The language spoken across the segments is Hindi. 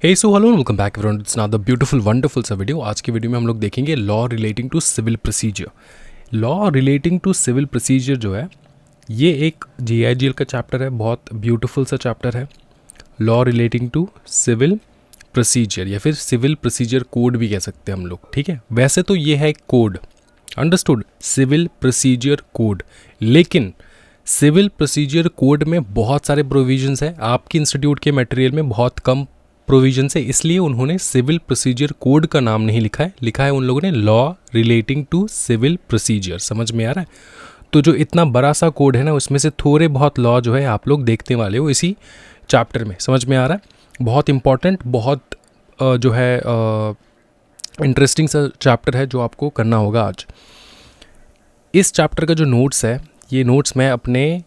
Hey so hello welcome back everyone, it's now the beautiful wonderful सा वीडियो। आज की वीडियो में हम लोग देखेंगे law relating to civil procedure. Law relating to civil procedure जो है ये एक जीआईजीएल का चैप्टर है, बहुत ब्यूटीफुल सा चैप्टर है। Law relating to civil procedure या फिर सिविल प्रोसीजर कोड भी कह सकते हैं हम लोग, ठीक है। वैसे तो ये है एक code, understood, civil procedure code, लेकिन सिविल प्रोसीजर कोड में बहुत सारे प्रोविजंस हैं। आपके इंस्टीट्यूट के मटेरियल में बहुत कम प्रोविजन है, इसलिए उन्होंने सिविल प्रोसीजर कोड का नाम नहीं लिखा है, लिखा है उन लोगों ने law relating to civil procedure. समझ में आ रहा है? तो जो इतना बड़ा सा कोड है ना, उसमें से थोड़े बहुत लॉ जो है आप लोग देखने वाले हो इसी चैप्टर में। समझ में आ रहा है? बहुत इंपॉर्टेंट, बहुत जो है इंटरेस्टिंग सा चैप्टर है जो आपको करना होगा आज। इस चैप्टर का जो नोट्स है, ये नोट्स मैं अपने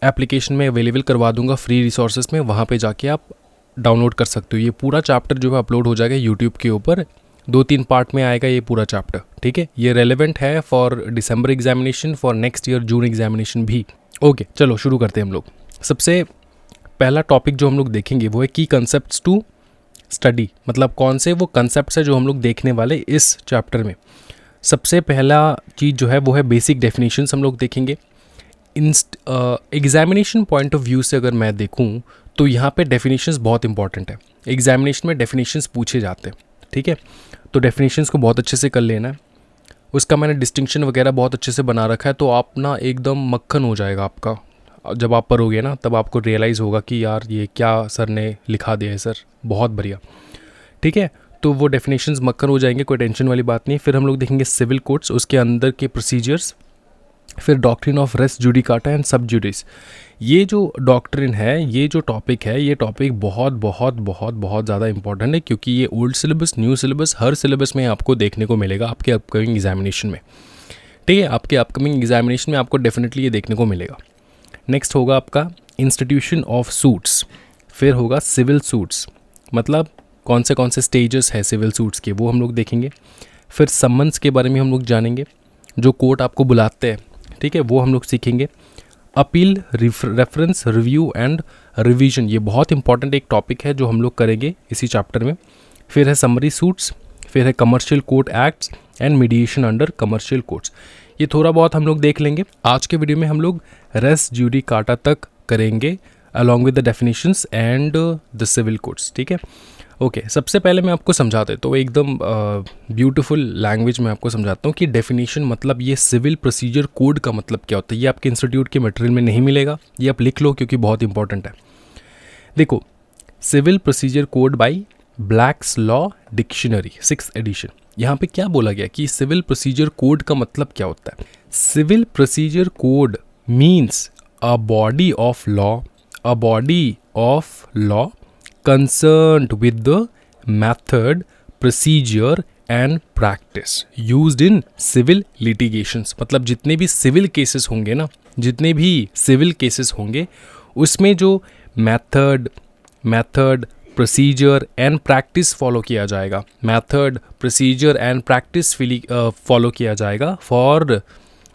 एप्लीकेशन में अवेलेबल करवा दूंगा फ्री रिसोर्सेज में, वहाँ पे जाके आप डाउनलोड कर सकते हो। ये पूरा चैप्टर जो है अपलोड हो जाएगा यूट्यूब के ऊपर, 2-3 पार्ट में आएगा ये पूरा चैप्टर, ठीक है। ये रेलेवेंट है for December examination, for next year June examination भी। ओके, चलो शुरू करते हैं हम लोग। सबसे पहला टॉपिक जो हम लोग देखेंगे वो है की कंसेप्ट्स टू स्टडी, मतलब कौन से वो कंसेप्ट्स है जो हम लोग देखने वाले इस चैप्टर में। सबसे पहला चीज़ जो है वो है बेसिक डेफिनेशंस हम लोग देखेंगे। एग्जामिनेशन पॉइंट ऑफ व्यू से अगर मैं देखूं तो यहाँ पे डेफिनेशंस बहुत इंपॉर्टेंट है। एग्जामिनेशन में डेफिनेशंस पूछे जाते हैं, ठीक है। तो डेफिनेशंस को बहुत अच्छे से कर लेना है। उसका मैंने डिस्टिंक्शन वगैरह बहुत अच्छे से बना रखा है, तो आप ना एकदम मक्खन हो जाएगा आपका। जब आप पढ़ोगे ना तब आपको रियलाइज़ होगा कि यार ये क्या सर ने लिखा दिया है सर, बहुत बढ़िया, ठीक है। तो वो डेफिनेशंस मक्खन हो जाएंगे, कोई टेंशन वाली बात नहीं। फिर हम लोग देखेंगे सिविल कोड्स, उसके अंदर के प्रोसीजर्स, फिर doctrine of res judicata and sub judice. ये जो डॉक्ट्रिन है, ये जो टॉपिक है, ये टॉपिक बहुत बहुत बहुत बहुत ज़्यादा इंपॉर्टेंट है, क्योंकि ये ओल्ड सिलेबस, न्यू सिलेबस, हर सिलेबस में आपको देखने को मिलेगा आपके अपकमिंग एग्जामिनेशन में, ठीक है। आपके अपकमिंग एग्जामिनेशन में आपको डेफिनेटली ये देखने को मिलेगा। नेक्स्ट होगा आपका इंस्टीट्यूशन ऑफ सूट्स, फिर होगा सिविल सूट्स, मतलब कौन से स्टेजेस है सिविल सूट्स के, वो हम लोग देखेंगे। फिर सम्मन्स के बारे में हम लोग जानेंगे, जो कोर्ट आपको बुलाते हैं, ठीक है, वो हम लोग सीखेंगे। Appeal, reference, review and revision, ये बहुत इंपॉर्टेंट एक टॉपिक है जो हम लोग करेंगे इसी चैप्टर में। फिर है समरी सूट्स, फिर है commercial court acts and mediation under commercial courts. ये थोड़ा बहुत हम लोग देख लेंगे। आज के वीडियो में हम लोग रेस जुडिकाटा तक करेंगे along with the definitions and the civil courts, ठीक है। ओके, सबसे पहले मैं आपको समझाता हूँ, तो एकदम ब्यूटीफुल लैंग्वेज में आपको समझाता हूँ कि डेफिनेशन मतलब ये सिविल प्रोसीजर कोड का मतलब क्या होता है। ये आपके इंस्टीट्यूट के मटेरियल में नहीं मिलेगा, ये आप लिख लो क्योंकि बहुत इंपॉर्टेंट है। देखो, civil procedure code by Black's law dictionary 6th edition, यहाँ पे क्या बोला गया कि सिविल प्रोसीजर कोड का मतलब क्या होता है। Civil procedure code means a body of law concerned with the method, procedure and practice used in civil litigations। मतलब जितने भी सिविल केसेस होंगे ना, जितने भी सिविल केसेस होंगे उसमें जो method, procedure and practice follow किया जाएगा, method, procedure and practice follow किया जाएगा फॉर,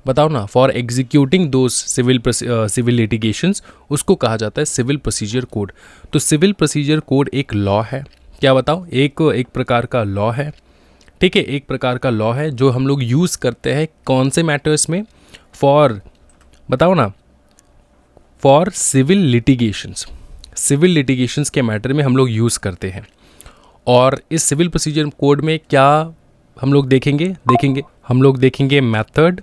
बताओ ना, for executing those civil litigations, उसको कहा जाता है सिविल प्रोसीजर कोड। तो सिविल प्रोसीजर कोड एक लॉ है, क्या बताओ, एक प्रकार का लॉ है, ठीक है, एक प्रकार का लॉ है जो हम लोग यूज़ करते हैं कौन से मैटर्स में, फॉर, बताओ ना, फॉर सिविल लिटिगेशंस के मैटर में हम लोग यूज़ करते हैं। और इस सिविल प्रोसीजर कोड में क्या हम लोग देखेंगे हम लोग देखेंगे मेथड,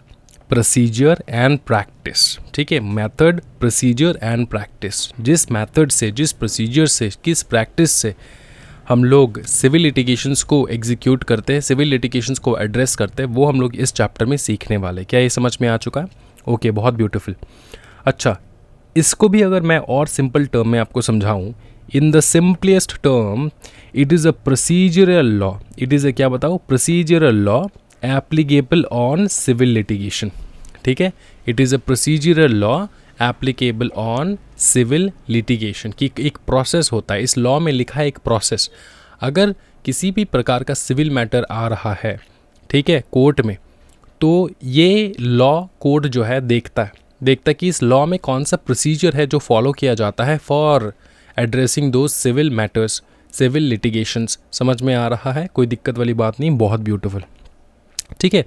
प्रोसीजर एंड प्रैक्टिस, ठीक है, मेथड, प्रोसीजर एंड प्रैक्टिस। जिस मेथड से, जिस प्रोसीजर से, किस प्रैक्टिस से हम लोग सिविल लिटिगेशंस को एग्जीक्यूट करते हैं, सिविल लिटिगेशंस को एड्रेस करते हैं, वो हम लोग इस चैप्टर में सीखने वाले। क्या ये समझ में आ चुका है? ओके, बहुत ब्यूटीफुल। अच्छा, इसको भी अगर मैं और सिंपल टर्म में आपको समझाऊँ, in the simplest term, it is a procedural law, it is a, क्या बताओ, procedural law applicable on civil litigation, ठीक है। It is a procedural law applicable on civil litigation, कि एक प्रोसेस होता है, इस लॉ में लिखा है एक प्रोसेस। अगर किसी भी प्रकार का सिविल मैटर आ रहा है, ठीक है, कोर्ट में, तो ये लॉ कोड जो है देखता है कि इस लॉ में कौन सा प्रोसीजर है जो फॉलो किया जाता है for addressing those civil matters, civil litigations, समझ में आ रहा है, कोई दिक्कत वाली बात नहीं, बहुत ब्यूटीफुल, ठीक है।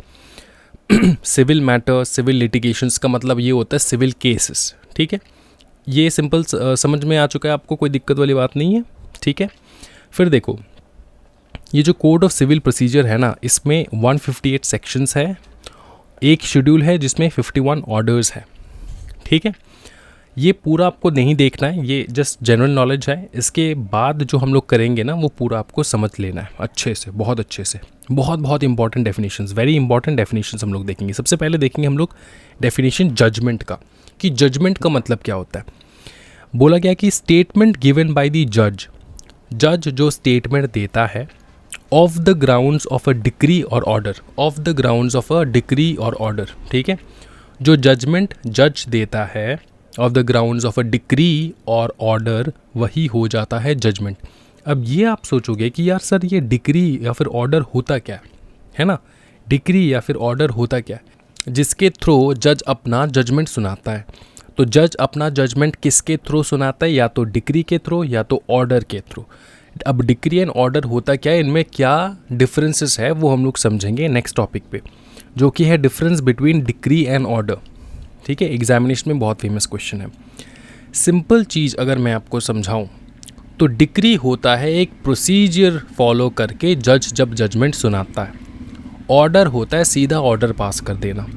सिविल मैटर, सिविल लिटिगेशंस का मतलब ये होता है सिविल केसेस, ठीक है। ये सिंपल समझ में आ चुका है आपको, कोई दिक्कत वाली बात नहीं है, ठीक है। फिर देखो, ये जो कोड ऑफ सिविल प्रोसीजर है ना, इसमें 158 सेक्शंस है, एक शेड्यूल है जिसमें 51 ऑर्डर्स है, ठीक है। ये पूरा आपको नहीं देखना है, ये जस्ट जनरल नॉलेज है। इसके बाद जो हम लोग करेंगे ना, वो पूरा आपको समझ लेना है अच्छे से, बहुत अच्छे से। बहुत बहुत important definitions, very important definitions हम लोग देखेंगे। सबसे पहले देखेंगे हम लोग डेफिनेशन जजमेंट का, कि जजमेंट का मतलब क्या होता है। बोला गया कि स्टेटमेंट गिवन बाय द जज, जज जो स्टेटमेंट देता है of the grounds of a decree और order, of the grounds of a decree और ऑर्डर, ठीक है। जो जजमेंट जज देता है of the grounds of a decree और ऑर्डर, वही हो जाता है जजमेंट। अब ये आप सोचोगे कि यार सर, ये डिक्री या फिर ऑर्डर होता क्या है ना, डिक्री या फिर ऑर्डर होता क्या है, जिसके थ्रू जज अपना जजमेंट सुनाता है। तो जज अपना जजमेंट किसके थ्रू सुनाता है, या तो डिक्री के थ्रू या तो ऑर्डर के थ्रू। अब डिक्री एंड ऑर्डर होता क्या है, इनमें क्या डिफरेंसेस है, वो हम लोग समझेंगे नेक्स्ट टॉपिक पे, जो कि है difference between decree and order, ठीक है। एग्जामिनेशन में बहुत फेमस क्वेश्चन है। सिंपल चीज़ अगर मैं आपको समझाऊं, तो डिक्री होता है एक प्रोसीजर फॉलो करके जज जब जजमेंट सुनाता है। ऑर्डर होता है सीधा ऑर्डर पास कर देना,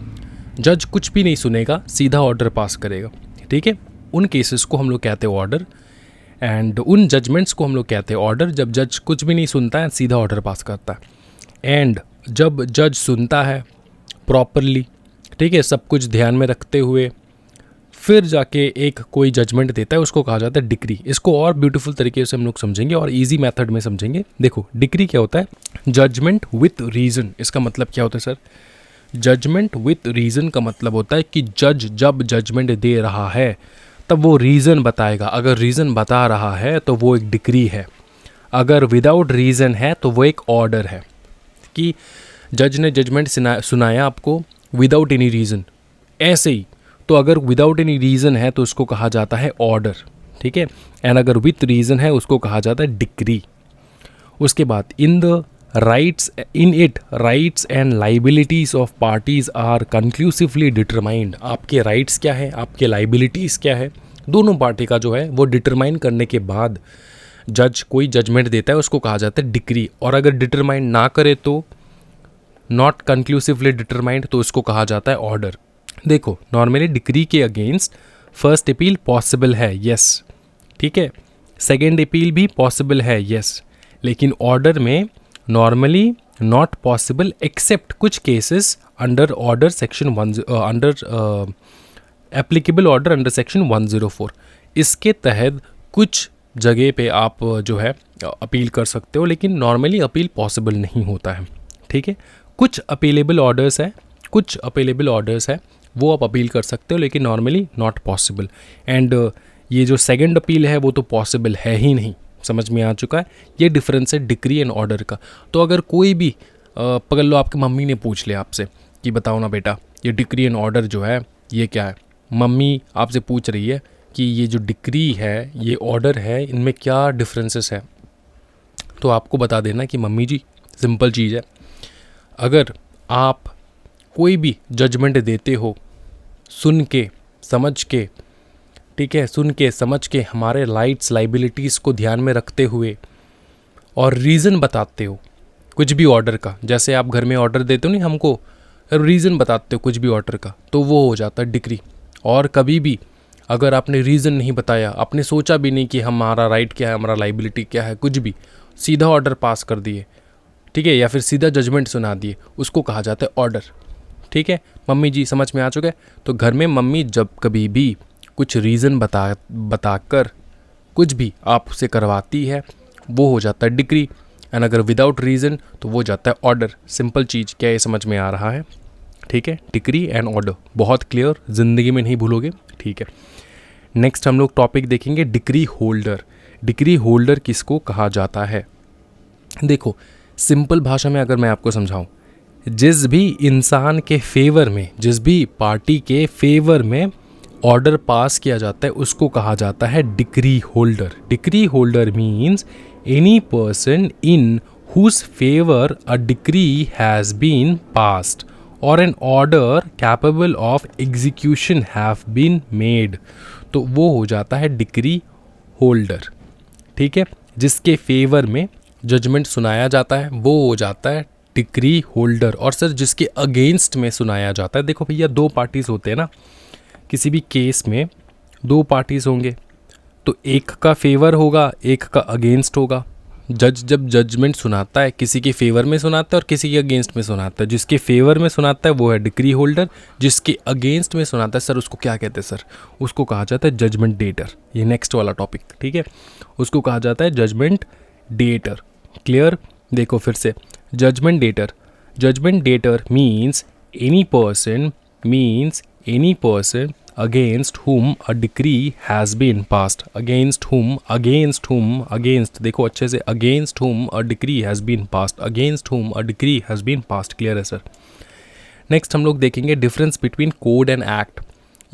जज कुछ भी नहीं सुनेगा, सीधा ऑर्डर पास करेगा, ठीक है। उन केसेस को हम लोग कहते हैं ऑर्डर, एंड उन जजमेंट्स को हम लोग कहते हैं ऑर्डर, जब जज कुछ भी नहीं सुनता है, सीधा ऑर्डर पास करता है। एंड जब जज सुनता है प्रॉपरली, ठीक है, सब कुछ ध्यान में रखते हुए, फिर जाके एक कोई जजमेंट देता है, उसको कहा जाता है डिक्री। इसको और ब्यूटीफुल तरीके से हम लोग समझेंगे और इजी मेथड में समझेंगे। देखो, डिक्री क्या होता है, जजमेंट विथ रीज़न। इसका मतलब क्या होता है सर, जजमेंट विथ रीज़न का मतलब होता है कि जज जब जजमेंट दे रहा है तब वो रीज़न बताएगा। अगर रीज़न बता रहा है तो वो एक डिक्री है, अगर विदाउट रीज़न है तो वो एक ऑर्डर है। कि जज ने जजमेंट सुनाया आपको विदाउट एनी रीज़न, ऐसे ही, तो अगर विदाउट एनी रीज़न है तो उसको कहा जाता है ऑर्डर, ठीक है। एंड अगर विथ रीज़न है उसको कहा जाता है डिक्री। उसके बाद in it rights and liabilities of parties are conclusively determined. आपके राइट्स क्या है, आपके लाइबिलिटीज़ क्या है, दोनों पार्टी का जो है वो डिटरमाइन करने के बाद जज कोई जजमेंट देता है, उसको कहा जाता है डिक्री। और अगर डिटरमाइन ना करे तो नॉट कंक्लूसिवली डिटरमाइंड, तो उसको कहा जाता है ऑर्डर। देखो, नॉर्मली डिक्री के अगेंस्ट फर्स्ट अपील पॉसिबल है, यस, ठीक है, सेकेंड अपील भी पॉसिबल है, यस, लेकिन ऑर्डर में नॉर्मली नॉट पॉसिबल एक्सेप्ट कुछ cases under order section 1 under applicable order under section 104। इसके तहत कुछ जगह पे आप जो है अपील कर सकते हो, लेकिन नॉर्मली अपील पॉसिबल नहीं होता है, ठीक है। कुछ अपीलेबल ऑर्डर्स है, कुछ अपीलेबल ऑर्डर्स है, वो आप अपील कर सकते हो, लेकिन नॉर्मली नॉट पॉसिबल। एंड ये जो सेकंड अपील है वो तो पॉसिबल है ही नहीं, समझ में आ चुका है। ये डिफरेंस है डिक्री एंड ऑर्डर का। तो अगर कोई भी पकड़ लो, आपकी मम्मी ने पूछ लिया आपसे कि बताओ ना बेटा, ये डिक्री एंड ऑर्डर जो है ये क्या है, मम्मी आपसे पूछ रही है कि ये जो डिक्री है, ये ऑर्डर है, इनमें क्या डिफरेंसेस है, तो आपको बता देना कि मम्मी जी सिंपल चीज़ है, अगर आप कोई भी जजमेंट देते हो सुन के समझ के, ठीक है, सुन के समझ के हमारे राइट्स लाइबिलिटीज़ को ध्यान में रखते हुए और रीज़न बताते हो कुछ भी ऑर्डर का, जैसे आप घर में ऑर्डर देते हो नहीं हमको, रीज़न बताते हो कुछ भी ऑर्डर का, तो वो हो जाता है डिक्री। और कभी भी अगर आपने रीज़न नहीं बताया, आपने सोचा भी नहीं कि हमारा राइट क्या है, हमारा लाइबिलिटी क्या है, कुछ भी, सीधा ऑर्डर पास कर दिए, ठीक है, या फिर सीधा जजमेंट सुना दिए, उसको कहा जाता है ऑर्डर, ठीक है। मम्मी जी समझ में आ चुका है। तो घर में मम्मी जब कभी भी कुछ रीज़न बताकर कुछ भी आपसे करवाती है, वो हो जाता है डिक्री। एंड अगर विदाउट रीज़न तो वो जाता है ऑर्डर। सिंपल चीज़, क्या ये समझ में आ रहा है, ठीक है। डिक्री एंड ऑर्डर बहुत क्लियर, ज़िंदगी में नहीं भूलोगे, ठीक है। नेक्स्ट हम लोग टॉपिक देखेंगे डिक्री होल्डर। डिक्री होल्डर किसको कहा जाता है। देखो, सिंपल भाषा में अगर मैं आपको समझाऊं, जिस भी इंसान के फेवर में, जिस भी पार्टी के फेवर में ऑर्डर पास किया जाता है उसको कहा जाता है decree holder. Decree holder means any person in whose favor a decree has been passed or an order capable of execution have been made, तो वो हो जाता है डिक्री होल्डर। ठीक है, जिसके फेवर में जजमेंट सुनाया जाता है वो हो जाता है डिक्री होल्डर। और सर जिसके अगेंस्ट में सुनाया जाता है, देखो भैया दो पार्टीज होते हैं ना, किसी भी केस में दो पार्टीज होंगे, तो एक का फेवर होगा एक का अगेंस्ट होगा। जज जब जजमेंट सुनाता है किसी के फेवर में सुनाता है और किसी के अगेंस्ट में सुनाता है। जिसके फेवर में सुनाता है वो है डिक्री होल्डर, जिसके अगेंस्ट में सुनाता है, सर उसको क्या कहते हैं सर, उसको कहा जाता है जजमेंट डेटर। ये नेक्स्ट वाला टॉपिक, ठीक है, उसको कहा जाता है जजमेंट डेटर। क्लियर? देखो फिर से, judgment debtor means any person against whom a decree has been passed, against whom, देखो अच्छे से, against whom a decree has been passed, clear है सर। नेक्स्ट हम लोग देखेंगे difference between code and act.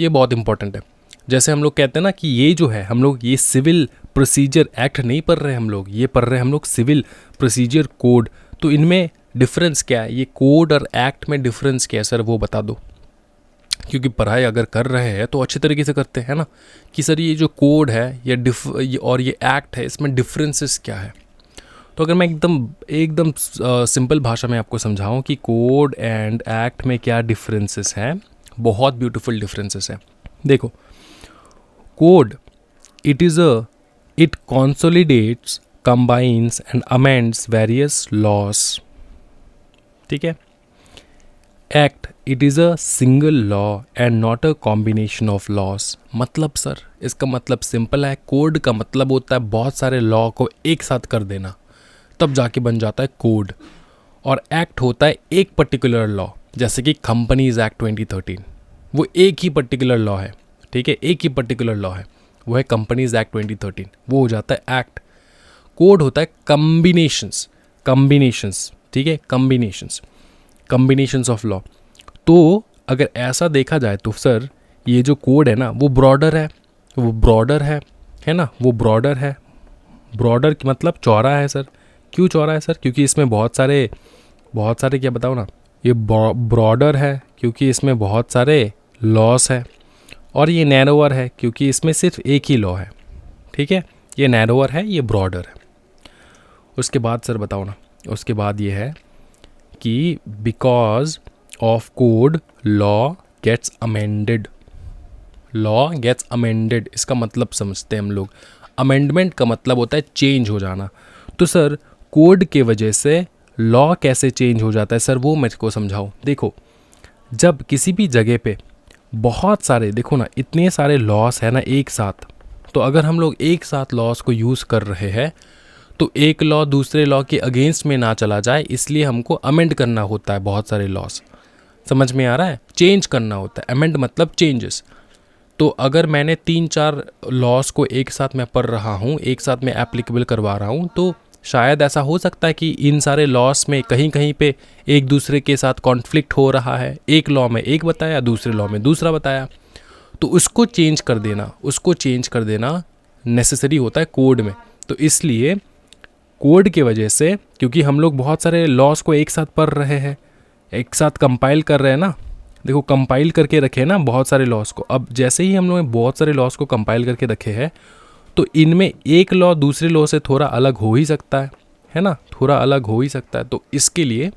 ये बहुत इंपॉर्टेंट है। जैसे हम लोग कहते हैं ना कि ये जो है, हम लोग ये सिविल प्रोसीजर एक्ट नहीं पढ़ रहे, हम लोग ये पढ़ रहे हैं हम लोग सिविल प्रोसीजर कोड। तो इनमें डिफरेंस क्या है, ये कोड और एक्ट में डिफरेंस क्या है सर, वो बता दो। क्योंकि पढ़ाई अगर कर रहे हैं तो अच्छे तरीके से करते हैं ना, कि सर ये जो कोड है और ये एक्ट है, इसमें डिफरेंसेस क्या है। तो अगर मैं एकदम सिंपल भाषा में आपको समझाऊं कि कोड एंड एक्ट में क्या डिफरेंसेस हैं, बहुत ब्यूटीफुल डिफरेंसेस हैं। देखो, code it consolidates, combines and amends various loss. ठीक है। Act, it is a single law and not a combination of loss. मतलब सर इसका मतलब सिंपल है, कोड का मतलब होता है बहुत सारे लॉ को एक साथ कर देना, तब जाके बन जाता है कोड। और एक्ट होता है एक पर्टिकुलर लॉ, जैसे कि कंपनीज एक्ट 2013, वो एक ही पर्टिकुलर लॉ है। ठीक है, एक ही पर्टिकुलर लॉ है, वो है कंपनीज एक्ट 2013, वो हो जाता है एक्ट। कोड होता है कम्बिनेशंस, ठीक है, कम्बिनेशंस ऑफ लॉ। तो अगर ऐसा देखा जाए तो सर ये जो कोड है ना वो ब्रॉडर है, ना, वो ब्रॉडर है। ब्रॉडर की मतलब चौड़ा है सर। क्यों चौड़ा है सर? क्योंकि इसमें बहुत सारे क्या बताओ ना, ये ब्रॉडर है क्योंकि इसमें बहुत सारे लॉस है। और ये नैरोअर है क्योंकि इसमें सिर्फ एक ही लॉ है। ठीक है, ये नैरोअर है, ये ब्रॉडर है। उसके बाद सर बताओ ना, उसके बाद ये है कि because of code law gets amended. इसका मतलब समझते हैं हम लोग, अमेंडमेंट का मतलब होता है चेंज हो जाना। तो सर कोड के वजह से लॉ कैसे चेंज हो जाता है सर, वो मेरे को समझाओ। देखो, जब किसी भी जगह पे बहुत सारे, देखो ना, इतने सारे लॉस है ना एक साथ, तो अगर हम लोग एक साथ लॉस को यूज़ कर रहे हैं तो एक लॉ दूसरे लॉ के अगेंस्ट में ना चला जाए, इसलिए हमको अमेंड करना होता है बहुत सारे लॉस। समझ में आ रहा है? चेंज करना होता है, अमेंड मतलब चेंजेस। तो अगर मैंने 3-4 लॉस को एक साथ मैं पढ़ रहा हूँ, एक साथ में एप्लीकेबल करवा रहा हूँ, तो शायद ऐसा हो सकता है कि इन सारे लॉस में कहीं कहीं पे एक दूसरे के साथ कॉन्फ्लिक्ट हो रहा है। एक लॉ में एक बताया, दूसरे लॉ में दूसरा बताया, तो उसको चेंज कर देना नेसेसरी होता है कोड में। तो इसलिए कोड के वजह से, क्योंकि हम लोग बहुत सारे लॉस को एक साथ पढ़ रहे हैं, एक साथ कंपाइल कर रहे हैं ना, देखो कंपाइल करके रखे ना बहुत सारे लॉस को। अब जैसे ही हम लोग बहुत सारे लॉस को कंपाइल करके रखे हैं, तो इनमें एक लॉ दूसरे लॉ से थोड़ा अलग हो ही सकता है ना, थोड़ा अलग हो ही सकता है। तो इसके लिए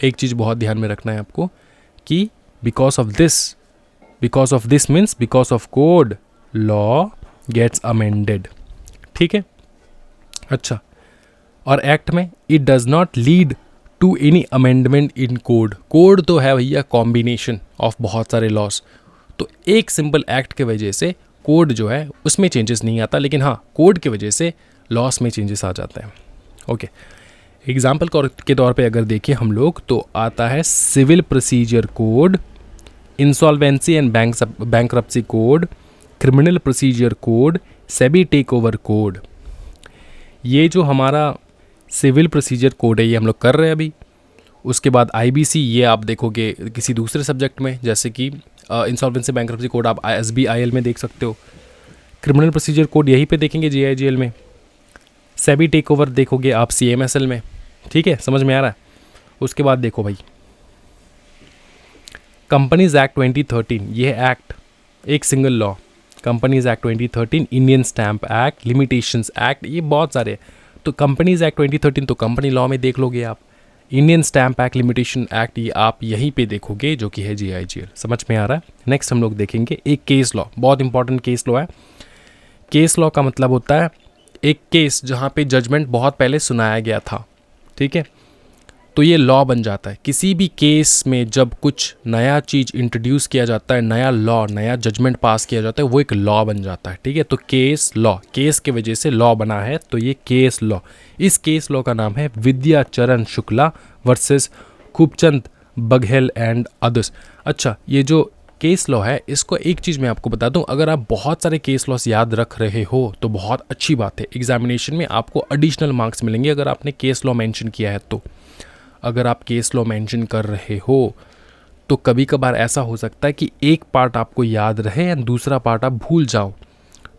एक चीज़ बहुत ध्यान में रखना है आपको कि because of this means because of code law gets amended. ठीक है, अच्छा। और एक्ट में it does not lead to any amendment in code. Code तो है भैया कॉम्बिनेशन ऑफ बहुत सारे लॉस, तो एक सिंपल एक्ट के वजह से कोड जो है उसमें चेंजेस नहीं आता, लेकिन हाँ कोड की वजह से लॉस में चेंजेस आ जाते हैं। ओके, एग्जाम्पल के तौर पे अगर देखें हम लोग, तो आता है civil procedure code, insolvency and bankruptcy code, criminal procedure code, SEBI takeover code. ये जो हमारा सिविल प्रोसीजर कोड है ये हम लोग कर रहे हैं अभी। उसके बाद IBC, ये आप देखोगे किसी दूसरे सब्जेक्ट में, जैसे कि इंसॉल्वेंसी बैंक्रप्सी कोड आप SBIL में देख सकते हो। क्रिमिनल प्रोसीजर कोड यहीं पे देखेंगे GIGL में। सेबी टेक ओवर देखोगे आप CMSL में, ठीक है, समझ में आ रहा है। उसके बाद देखो भाई कंपनीज एक्ट 2013, ये एक्ट एक single law, companies act 2013, Indian stamp act, limitations act, ये बहुत सारे। तो कंपनीज एक्ट 2013 तो कंपनी लॉ में देख लोगे आप, Indian stamp act, limitation act ये आप यहीं पे देखोगे जो कि है GIGL। समझ में आ रहा है। नेक्स्ट हम लोग देखेंगे एक केस लॉ, बहुत इंपॉर्टेंट केस लॉ है। केस लॉ का मतलब होता है एक केस जहाँ पे जजमेंट बहुत पहले सुनाया गया था, ठीक है, तो ये लॉ बन जाता है। किसी भी केस में जब कुछ नया चीज़ इंट्रोड्यूस किया जाता है, नया लॉ, नया जजमेंट पास किया जाता है, वो एक लॉ बन जाता है, ठीक है। तो केस लॉ, केस के वजह से लॉ बना है, तो ये केस लॉ। इस केस लॉ का नाम है Vidyacharan Shukla versus Khubchand Baghel and others. अच्छा, ये जो केस लॉ है, इसको एक चीज़ मैं आपको बता दूं, अगर आप बहुत सारे केस लॉस याद रख रहे हो तो बहुत अच्छी बात है, एग्जामिनेशन में आपको एडिशनल मार्क्स मिलेंगे अगर आपने केस लॉ मेंशन किया है तो। अगर आप केस लॉ मेंशन कर रहे हो तो कभी कभार ऐसा हो सकता है कि एक पार्ट आपको याद रहे एंड दूसरा पार्ट आप भूल जाओ,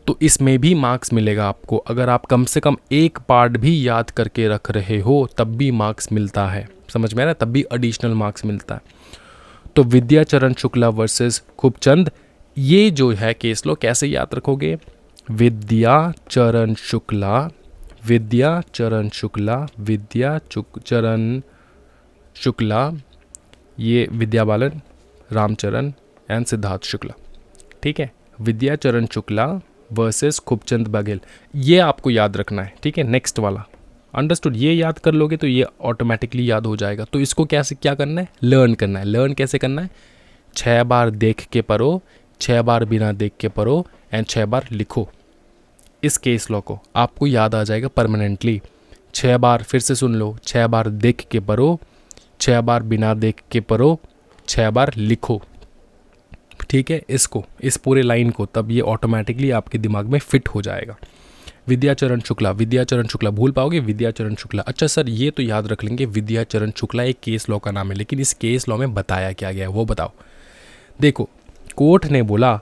तो इसमें भी मार्क्स मिलेगा आपको। अगर आप कम से कम एक पार्ट भी याद करके रख रहे हो तब भी मार्क्स मिलता है, समझ में आ रहा है, तब भी एडिशनल मार्क्स मिलता है। तो विद्याचरण शुक्ला वर्सेस खूबचंद, ये जो है केस लॉ कैसे याद रखोगे, विद्याचरण शुक्ला, विद्याचरण शुक्ला, विद्याचरण शुक्ला, ये विद्या बालन, रामचरण एंड सिद्धार्थ शुक्ला, ठीक है, विद्याचरण शुक्ला वर्सेस खूबचंद बघेल, ये आपको याद रखना है, ठीक है। नेक्स्ट वाला अंडरस्टूड, ये याद कर लोगे तो ये ऑटोमेटिकली याद हो जाएगा। तो इसको कैसे क्या करना है, लर्न करना है। लर्न कैसे करना है, 6 बार देख के पढ़ो, 6 बार बिना देख के पढ़ो एंड 6 बार लिखो। इस केस लॉ को आपको याद आ जाएगा परमानेंटली। 6 बार फिर से सुन लो, 6 बार देख के पढ़ो, 6 बार बिना देख के पढ़ो, 6 बार लिखो, ठीक है। इसको, इस पूरे लाइन को, तब ये ऑटोमेटिकली आपके दिमाग में फिट हो जाएगा। विद्याचरण शुक्ला, विद्याचरण शुक्ला भूल पाओगे, विद्याचरण शुक्ला। अच्छा सर, ये तो याद रख लेंगे, विद्याचरण शुक्ला एक केस लॉ का नाम है, लेकिन इस केस लॉ में बताया क्या गया है वो बताओ। देखो, कोर्ट ने बोला,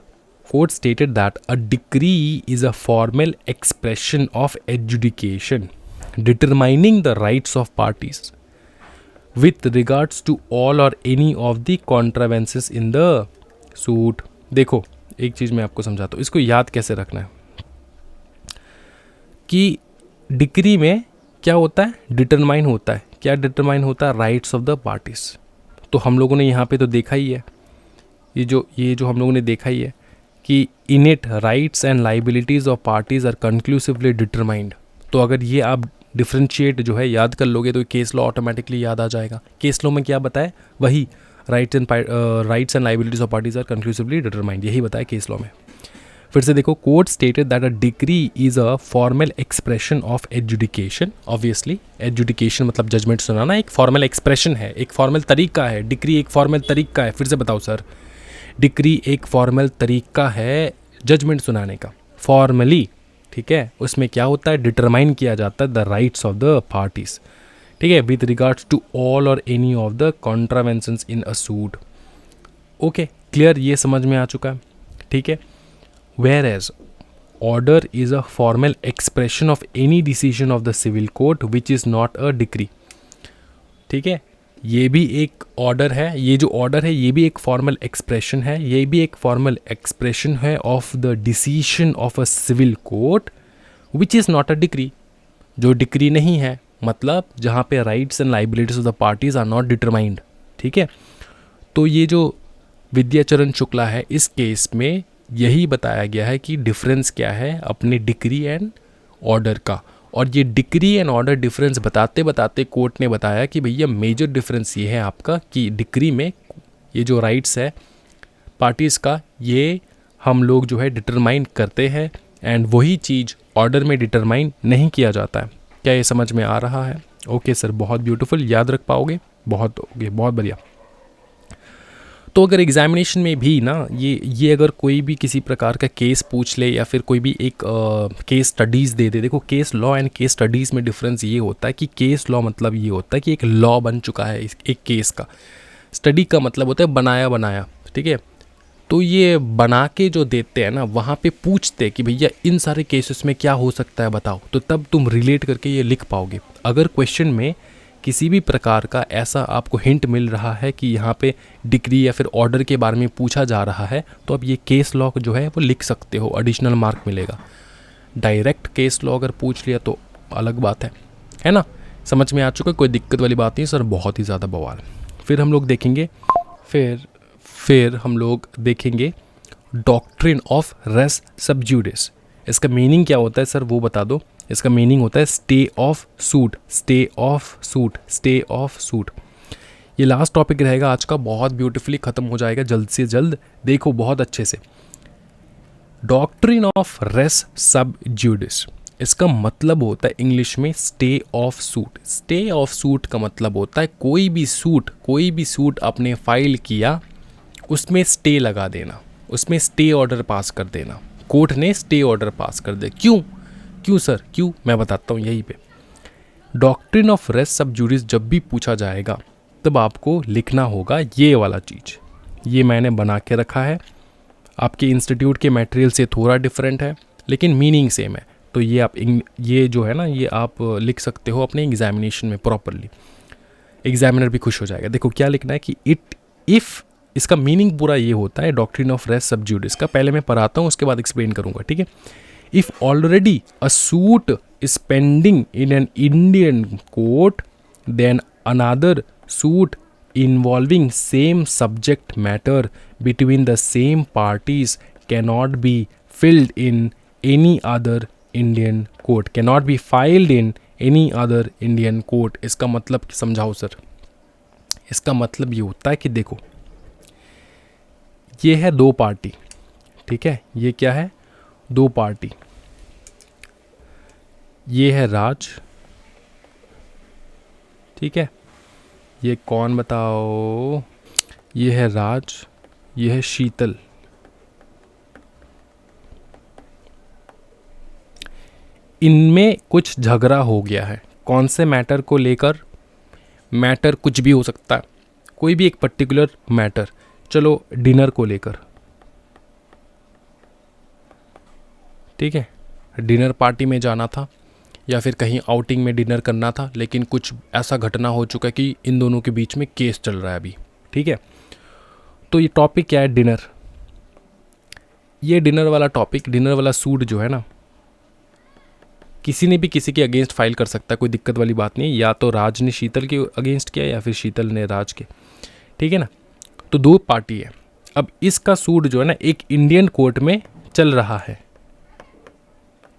court stated that a decree is a formal expression of adjudication determining the rights of parties with regards to all or any of the contrivances in the suit। देखो, एक चीज़ मैं आपको समझाता हूँ, इसको याद कैसे रखना है कि डिक्री में क्या होता है, डिटरमाइन होता है। क्या डिटरमाइन होता है, राइट्स ऑफ द पार्टीज। तो हम लोगों ने यहाँ पे तो देखा ही है, ये जो हम लोगों ने देखा ही है कि in it rights and liabilities of parties are conclusively determined. तो अगर ये आप डिफ्रेंशिएट जो है याद कर लोगे तो केस लॉ ऑटोमेटिकली याद आ जाएगा। केस लॉ में क्या बताया, वही rights and liabilities of parties are conclusively determined, यही बताया केस लॉ में। फिर से देखो, court stated that a decree is a formal expression of adjudication. Obviously adjudication मतलब जजमेंट सुनाना एक फॉर्मल एक्सप्रेशन है, एक फॉर्मल तरीका है। डिक्री एक फॉर्मल तरीका है। फिर से बताओ सर, डिक्री एक फॉर्मल तरीका है जजमेंट सुनाने का, फॉर्मली, ठीक है। उसमें क्या होता है, डिटरमाइन किया जाता है the rights of the parties, ठीक है, विद रिगार्ड्स टू ऑल और any of the contraventions in a suit. Okay, clear, ये समझ में आ चुका है, ठीक है। Whereas order is a formal expression of any decision of the civil court which is not a decree, ठीक है। ये भी एक ऑर्डर है, ये जो ऑर्डर है ये भी एक फॉर्मल एक्सप्रेशन है, ये भी एक फॉर्मल एक्सप्रेशन है of the decision of a civil court which is not a decree, जो डिक्री नहीं है, मतलब जहाँ पे rights and liabilities of the parties are not determined, ठीक है। तो ये जो विद्याचरण शुक्ला है, इस केस में यही बताया गया है कि डिफरेंस क्या है अपने डिक्री एंड ऑर्डर का। और ये डिक्री एंड ऑर्डर डिफरेंस बताते बताते कोर्ट ने बताया कि भैया मेजर डिफरेंस ये है आपका कि डिक्री में ये जो राइट्स है पार्टीज़ का, ये हम लोग जो है डिटरमाइन करते हैं एंड वही चीज़ ऑर्डर में डिटरमाइन नहीं किया जाता है। क्या ये समझ में आ रहा है? ओके सर, बहुत ब्यूटीफुल, याद रख पाओगे, बहुत बढ़िया। तो अगर एग्जामिनेशन में भी ना ये अगर कोई भी किसी प्रकार का केस पूछ ले या फिर कोई भी एक केस स्टडीज़ दे दे, देखो case law and case studies में डिफरेंस ये होता है कि केस लॉ मतलब ये होता है कि एक लॉ बन चुका है एक केस का, स्टडी का मतलब होता है बनाया, ठीक है। तो ये बना के जो देते हैं ना, वहाँ पे पूछते कि भैया इन सारे केसेस में क्या हो सकता है बताओ, तो तब तुम रिलेट करके ये लिख पाओगे। अगर क्वेश्चन में किसी भी प्रकार का ऐसा आपको हिंट मिल रहा है कि यहाँ पे डिग्री या फिर ऑर्डर के बारे में पूछा जा रहा है, तो अब ये केस लॉ जो है वो लिख सकते हो, एडिशनल मार्क मिलेगा। डायरेक्ट केस लॉ अगर पूछ लिया तो अलग बात है ना। समझ में आ चुका, कोई दिक्कत वाली बात नहीं सर, बहुत ही ज़्यादा बवाल। फिर हम लोग देखेंगे फिर हम लोग देखेंगे डॉक्ट्रिन ऑफ रेस सब्जुडिस। इसका मीनिंग क्या होता है सर वो बता दो। इसका मीनिंग होता है stay of suit, stay of suit, stay of suit. ये लास्ट टॉपिक रहेगा आज का, बहुत ब्यूटीफुली ख़त्म हो जाएगा जल्द से जल्द, देखो बहुत अच्छे से। डॉक्ट्रिन ऑफ रेस सब्जुडिस, इसका मतलब होता है इंग्लिश में stay of suit. Stay of suit का मतलब होता है कोई भी सूट आपने फाइल किया उसमें स्टे लगा देना, उसमें स्टे ऑर्डर पास कर देना, कोर्ट ने स्टे ऑर्डर पास कर दे। क्यों सर क्यों, मैं बताता हूँ यहीं पे। डॉक्ट्रिन ऑफ रेस सब्जुडिस जब भी पूछा जाएगा तब आपको लिखना होगा ये वाला चीज़। ये मैंने बना के रखा है, आपके इंस्टीट्यूट के मटेरियल से थोड़ा डिफरेंट है लेकिन मीनिंग सेम है। तो ये जो है ना, ये आप लिख सकते हो अपने एग्जामिनेशन में प्रॉपरली, एग्जामिनर भी खुश हो जाएगा। देखो क्या लिखना है कि इसका मीनिंग पूरा ये होता है डॉक्ट्रिन ऑफ रेस सब्जुडिस का। पहले मैं पढ़ाता हूँ उसके बाद एक्सप्लेन करूँगा, ठीक है। If already a suit is pending in an Indian court then another suit involving same subject matter between the same parties cannot be filled in any other Indian court, cannot be filed in any other Indian court। इसका मतलब समझाओ सर। इसका मतलब ये होता है कि देखो ये है दो पार्टी, ठीक है, ये क्या है, दो पार्टी। ये है राज, ठीक है, ये कौन बताओ, ये है राज, ये है शीतल। इनमें कुछ झगड़ा हो गया है, कौन से मैटर को लेकर। मैटर कुछ भी हो सकता है, कोई भी एक पर्टिकुलर मैटर। चलो डिनर को लेकर, ठीक है, डिनर पार्टी में जाना था या फिर कहीं आउटिंग में डिनर करना था, लेकिन कुछ ऐसा घटना हो चुका है कि इन दोनों के बीच में केस चल रहा है अभी, ठीक है। तो ये टॉपिक क्या है, डिनर। ये डिनर वाला टॉपिक, डिनर वाला सूट जो है ना, किसी ने भी किसी के अगेंस्ट फाइल कर सकता है, कोई दिक्कत वाली बात नहीं है। या तो राज ने शीतल के अगेंस्ट किया या फिर शीतल ने राज के, ठीक है ना। तो दो पार्टी है। अब इसका सूट जो है ना एक इंडियन कोर्ट में चल रहा है,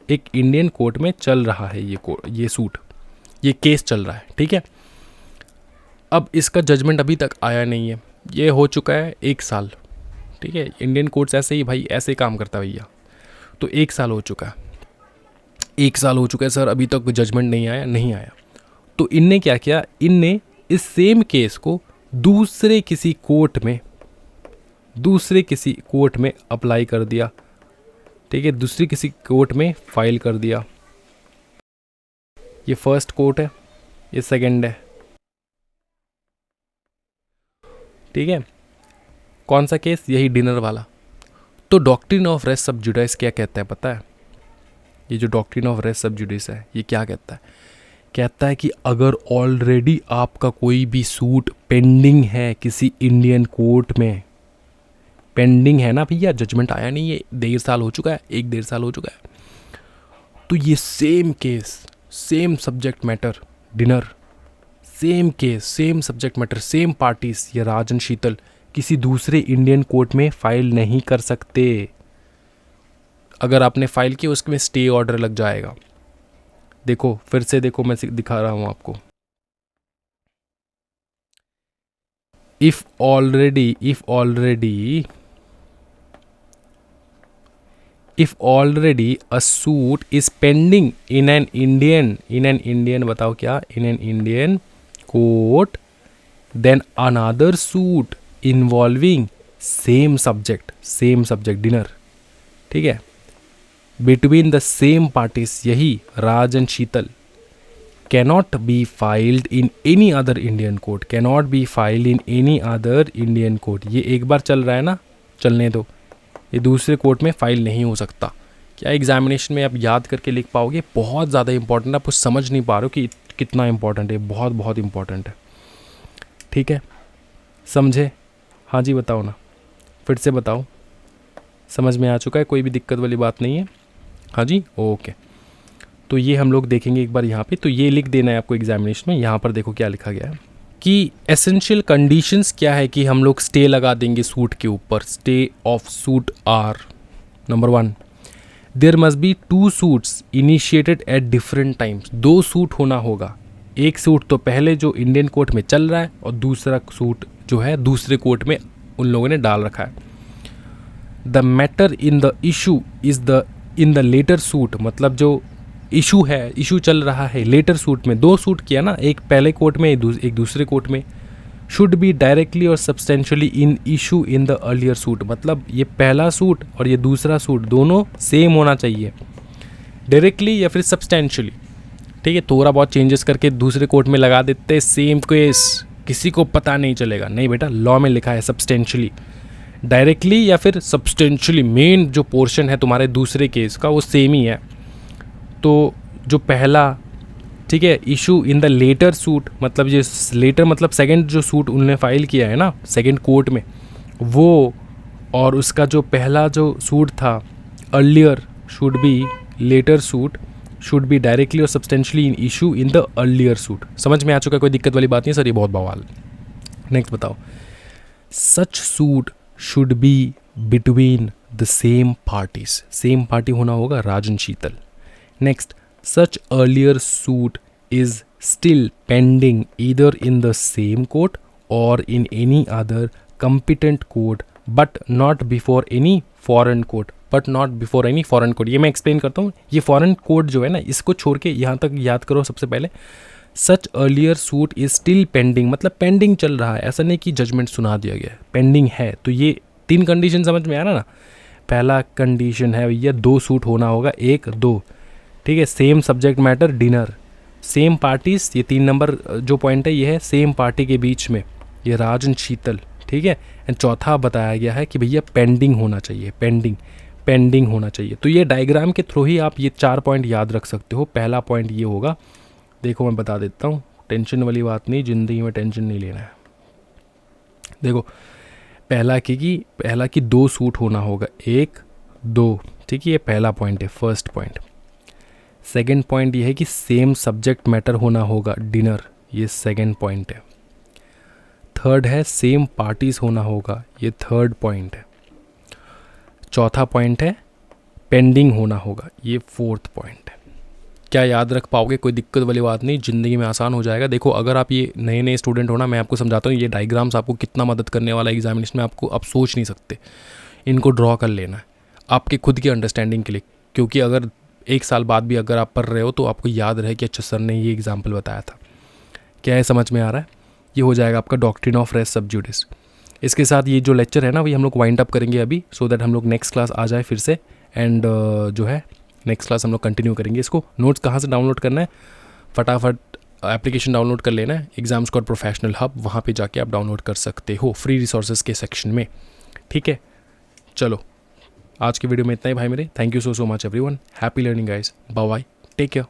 एक इंडियन कोर्ट में चल रहा है ये सूट, ये केस चल रहा है, ठीक है। अब इसका जजमेंट अभी तक आया नहीं है, ये हो चुका है 1 साल, ठीक है। इंडियन कोर्ट्स ऐसे ही भाई, ऐसे काम करता है भैया। तो 1 साल हो चुका है, 1 साल हो चुका है सर, अभी तक जजमेंट नहीं आया। तो इनने क्या किया, इनने इस सेम केस को दूसरे किसी कोर्ट में अप्लाई कर दिया, ठीक है, दूसरी किसी कोर्ट में फाइल कर दिया। ये फर्स्ट कोर्ट है, ये सेकंड है, ठीक है। कौन सा केस, यही डिनर वाला। तो डॉक्ट्रिन ऑफ रेस सब्जुडिस क्या कहता है पता है, ये जो डॉक्ट्रिन ऑफ रेस सब्जुडिस है ये क्या कहता है, कहता है कि अगर ऑलरेडी आपका कोई भी सूट पेंडिंग है किसी इंडियन कोर्ट में, पेंडिंग है ना भैया, जजमेंट आया नहीं है, 1.5 साल हो चुका है, 1-1.5 साल हो चुका है, तो ये same case, same subject matter, dinner, same case, same subject matter, same parties, ये राज एंड शीतल किसी दूसरे इंडियन कोर्ट में फाइल नहीं कर सकते। अगर आपने फाइल की उसमें स्टे ऑर्डर लग जाएगा। देखो फिर से देखो, मैं दिखा रहा हूं आपको। If already a suit is pending in an Indian बताओ क्या, in an Indian court, then another suit involving same subject dinner, ठीक है, between the same parties, यही Raj and Sheetal, cannot be filed in any other Indian court, cannot be filed in any other Indian court। ये एक बार चल रहा है ना, चलने दो, ये दूसरे कोर्ट में फ़ाइल नहीं हो सकता। क्या एग्जामिनेशन में आप याद करके लिख पाओगे? बहुत ज़्यादा इंपॉर्टेंट, आप कुछ समझ नहीं पा रहे हो कि कितना इंपॉर्टेंट है, बहुत बहुत इंपॉर्टेंट है। ठीक है, समझे? हाँ जी बताओ ना, फिर से बताओ, समझ में आ चुका है? कोई भी दिक्कत वाली बात नहीं है? हाँ जी, ओके। तो ये हम लोग देखेंगे एक बार यहाँ पे। तो ये लिख देना है आपको एग्जामिनेशन में। यहाँ पर देखो क्या लिखा गया है कि एसेंशियल कंडीशंस क्या है कि हम लोग स्टे लगा देंगे सूट के ऊपर। Stay of suit are, number 1, there must be 2 suits initiated at different times. 2 suit होना होगा, एक सूट तो पहले जो इंडियन कोर्ट में चल रहा है और दूसरा सूट जो है दूसरे कोर्ट में उन लोगों ने डाल रखा है। The matter in the issue is the in the latter suit, मतलब जो इशू है, इशू चल रहा है लेटर सूट में। 2 सूट किया ना, एक पहले कोर्ट में एक दूसरे कोर्ट में। शुड बी डायरेक्टली और substantially in issue in the earlier suit, मतलब ये पहला सूट और ये दूसरा सूट दोनों सेम होना चाहिए, डायरेक्टली या फिर सब्सटेंशियली। ठीक है, थोड़ा बहुत चेंजेस करके दूसरे कोर्ट में लगा देते, सेम केस, किसी को पता नहीं चलेगा। नहीं बेटा, लॉ में लिखा है सब्सटेंशियली, डायरेक्टली या फिर सब्सटेंशियली। मेन जो पोर्शन है तुम्हारे दूसरे केस का वो सेम ही है। तो जो पहला, ठीक है, issue in the latter suit, मतलब ये लेटर मतलब सेकंड जो सूट उन्होंने फाइल किया है ना सेकंड कोर्ट में, वो और उसका जो पहला जो सूट था earlier should be later suit should be directly और substantially in issue in the earlier suit. समझ में आ चुका है? कोई दिक्कत वाली बात नहीं सर, ये बहुत बवाल। नेक्स्ट बताओ, such suit should be between the same parties. Same party होना होगा, Rajan Sheetal. Next, such earlier suit is still pending either in the same court or in any other competent court but not before any foreign court, but not before any foreign court। ये मैं एक्सप्लेन करता हूँ। ये फॉरेन कोर्ट जो है ना, इसको छोड़ के यहाँ तक याद करो सबसे पहले। Such earlier suit is still pending, मतलब पेंडिंग चल रहा है, ऐसा नहीं कि जजमेंट सुना दिया गया है, पेंडिंग है। तो ये 3 कंडीशन समझ में आ रहा ना। पहला कंडीशन है भैया 2 सूट होना होगा, 1 2, ठीक है, same subject matter, dinner, same parties. ये 3 नंबर जो पॉइंट है ये है सेम पार्टी के बीच में, ये राजन शीतल। ठीक है, एंड चौथा बताया गया है कि भैया पेंडिंग होना चाहिए, पेंडिंग होना चाहिए। तो ये डायग्राम के थ्रू ही आप ये 4 पॉइंट याद रख सकते हो। पहला पॉइंट ये होगा, देखो मैं बता देता हूँ, टेंशन वाली बात नहीं, ज़िंदगी में टेंशन नहीं लेना है। देखो पहला कि 2 सूट होना होगा, 1 2, ठीक है, ये पहला पॉइंट है, फर्स्ट पॉइंट। सेकेंड पॉइंट ये है कि सेम सब्जेक्ट मैटर होना होगा, डिनर, ये सेकेंड पॉइंट है। थर्ड है सेम पार्टीज होना होगा, ये थर्ड पॉइंट है। चौथा पॉइंट है पेंडिंग होना होगा, ये फोर्थ पॉइंट है। क्या याद रख पाओगे? कोई दिक्कत वाली बात नहीं, ज़िंदगी में आसान हो जाएगा। देखो अगर आप ये नए स्टूडेंट हो ना, मैं आपको समझाता हूँ, ये डायग्राम्स आपको कितना मदद करने वाला है एग्जामिनेशन में, आपको आप सोच नहीं सकते। इनको ड्रॉ कर लेना है आपके खुद की अंडरस्टैंडिंग के लिए, क्योंकि अगर 1 साल बाद भी अगर आप पढ़ रहे हो तो आपको याद रहे कि अच्छा सर ने ये एग्जाम्पल बताया था। क्या है, समझ में आ रहा है? ये हो जाएगा आपका डॉक्ट्रिन ऑफ रेस सब जुडिस। इसके साथ ये जो लेक्चर है ना वही हम लोग वाइंड अप करेंगे अभी, सो दैट हम लोग नेक्स्ट क्लास आ जाए फिर से, एंड जो है नेक्स्ट क्लास हम लोग कंटिन्यू करेंगे। इसको नोट्स कहाँ से डाउनलोड करना है, फटाफट एप्लीकेशन डाउनलोड कर लेना है, एग्जाम स्कोर प्रोफेशनल हब, वहाँ पे जाके आप डाउनलोड कर सकते हो फ्री रिसोर्सेज के सेक्शन में। ठीक है, चलो आज की वीडियो में इतना ही भाई मेरे। Thank you so much everyone, happy learning guys, bye bye, take care.